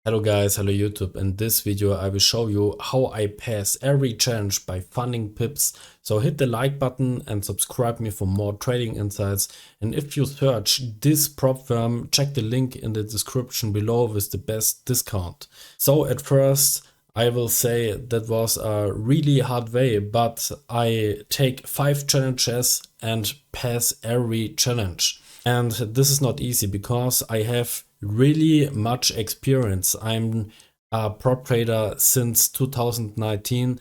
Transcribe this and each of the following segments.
Hello guys, hello YouTube. In this video I will show you how I pass every challenge by funding pips. So hit the like button and subscribe me for more trading insights. And if you search this prop firm, check the link in the description below with the best discount. So at first I will say that was a really hard way, but I take 5 challenges and pass every challenge. And this is not easy because I have really much experience. I'm a prop trader since 2019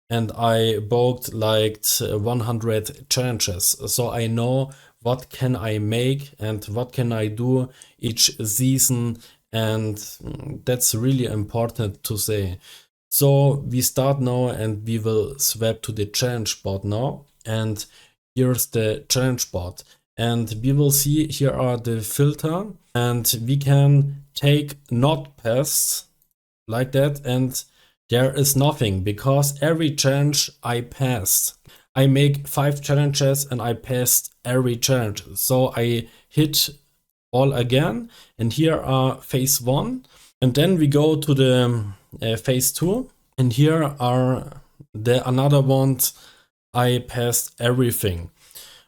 and I booked like 100 challenges. So I know what can I make and what can I do each season, and that's really important to say. So we start now and we will swap to the challenge board now, and here's the challenge board. And we will see here are the filter, and we can take not passed like that, and there is nothing because every challenge I passed. I make 5 challenges and I passed every challenge. So I hit all again, and here are phase 1, and then we go to the phase 2, and here are the another ones I passed everything.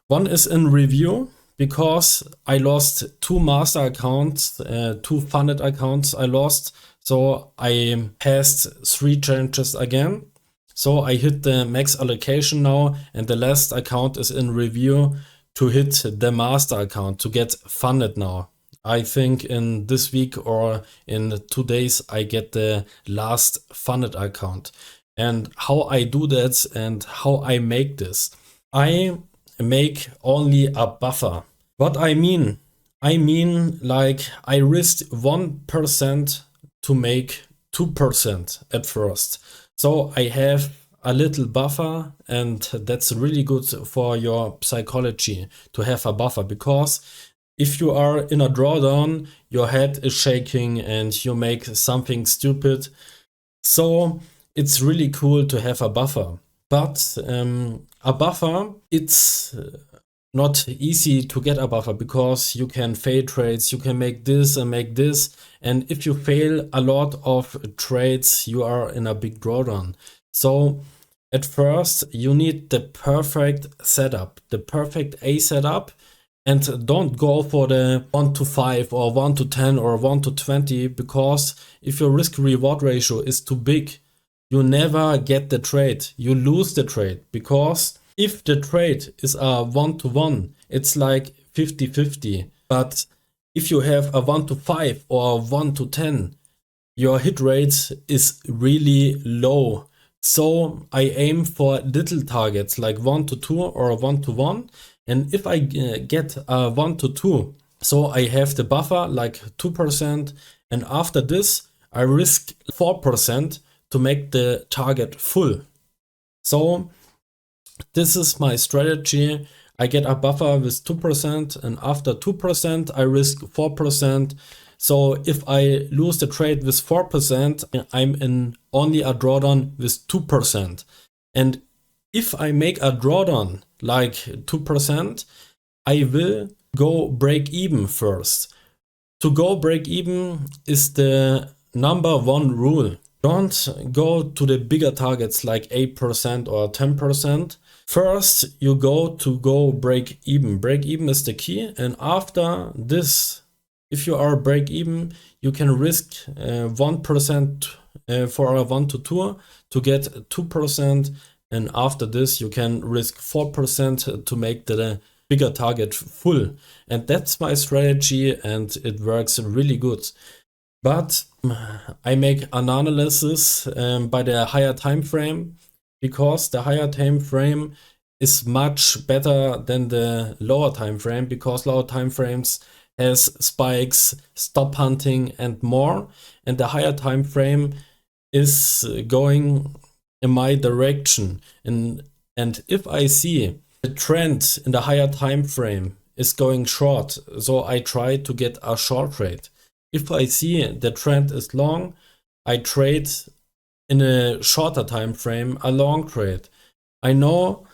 One is in review because I lost 2 master accounts, 2 funded accounts I lost. So I passed 3 challenges again. So I hit the max allocation now, and the last account is in review to hit the master account to get funded now. I think in this week or in 2 days I get the last funded account. And how I do that and how I make this. I make only a buffer. What I mean like I risked 1% to make 2% at first. So I have a little buffer, and that's really good for your psychology to have a buffer, because if you are in a drawdown, your head is shaking and you make something stupid. So it's really cool to have a buffer. But a buffer, it's not easy to get a buffer because you can fail trades, you can make this and make this. And if you fail a lot of trades, you are in a big drawdown. So at first you need the perfect setup, the perfect A setup. And don't go for the 1 to 5 or 1 to 10 or 1 to 20, because if your risk reward ratio is too big, you never get the trade. You lose the trade, because if the trade is a 1 to 1, it's like 50-50. But if you have a 1 to 5 or a 1 to 10, your hit rate is really low. So I aim for little targets like 1 to 2 or a 1 to 1. And if I get a 1 to 2, so I have the buffer like 2%, and after this I risk 4% to make the target full. So this is my strategy. I get a buffer with 2%, and after 2% I risk 4%. So if I lose the trade with 4%, I'm in only a drawdown with 2%. And if I make a drawdown like 2%, I will go break even first. To go break even is the number 1 rule. Don't go to the bigger targets like 8% or 10%. First, you go break even. Break even is the key. And after this, if you are break even, you can risk 1% for a 1 to 2 to get 2%. And after this, you can risk 4% to make the bigger target full. And that's my strategy, and it works really good. But I make an analysis by the higher time frame, because the higher time frame is much better than the lower time frame, because lower time frames has spikes, stop hunting and more, and the higher time frame is going in my direction. And if I see the trend in the higher time frame is going short, so I try to get a short trade. If I see the trend is long, I trade in a shorter time frame a long trade. I know,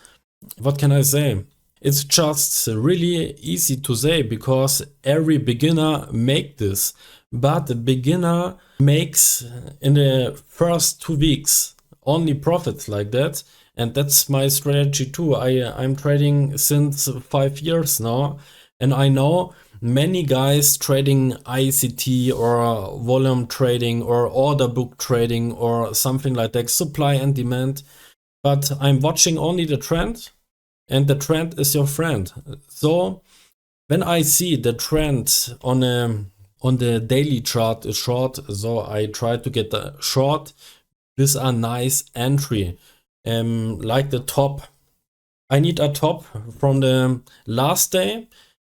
what can I say? It's just really easy to say because every beginner make this. but the beginner makes in the first 2 weeks only profits like that. And that's my strategy too. I'm trading since 5 years now, and I know many guys trading ICT or volume trading or order book trading or something like that, supply and demand. But I'm watching only the trend, and the trend is your friend. So when I see the trend on the daily chart is short, so I try to get the short with a nice entry. Like the top, I need a top from the last day,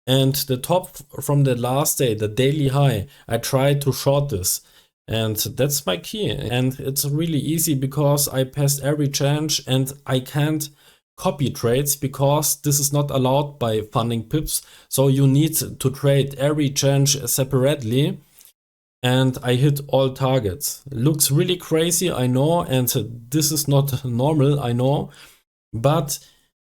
and the top from the last day, the daily high, I try to short this. And that's my key. And it's really easy because I passed every change and I can't copy trades because this is not allowed by funding pips. So you need to trade every change separately. And I hit all targets. Looks really crazy, I know, and this is not normal, I know. But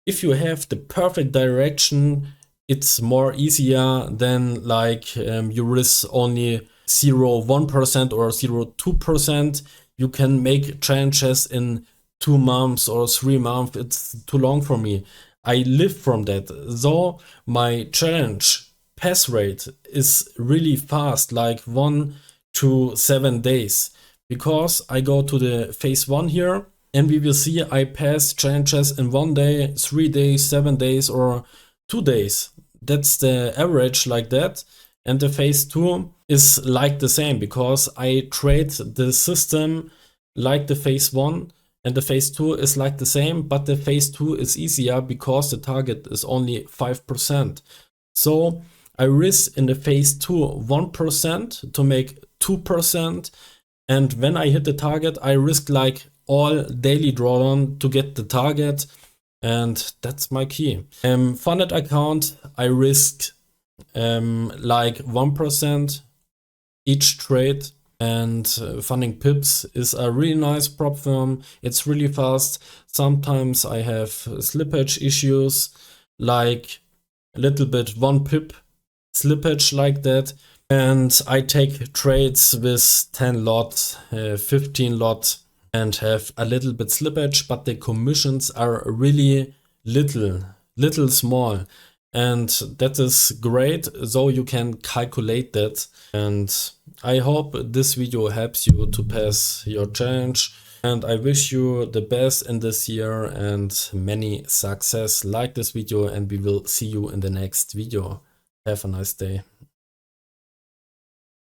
if you have the perfect direction, it's more easier than like you risk only 0.1% or 0.2%. You can make changes in 2 months or 3 months. It's too long for me. I live from that. So my challenge pass rate is really fast, like 1 to 7 days, because I go to the phase 1 here, and we will see I pass challenges in 1 day, 3 days, 7 days, or 2 days. That's the average like that. And the phase 2 is like the same because I trade the system like the phase 1, and the phase 2 is like the same, but the phase 2 is easier because the target is only 5%. So I risk in the phase 2 1% to make 2%. And when I hit the target, I risk like all daily drawdown to get the target. And that's my key. Funded account, I risk like 1% each trade. And funding pips is a really nice prop firm. It's really fast. Sometimes I have slippage issues, like a little bit 1 pip slippage like that. And I take trades with 10 lot, 15 lot, and have a little bit slippage, but the commissions are really little small. And that is great, so you can calculate that. And I hope this video helps you to pass your challenge. And I wish you the best in this year and many success. Like this video, and we will see you in the next video. Have a nice day.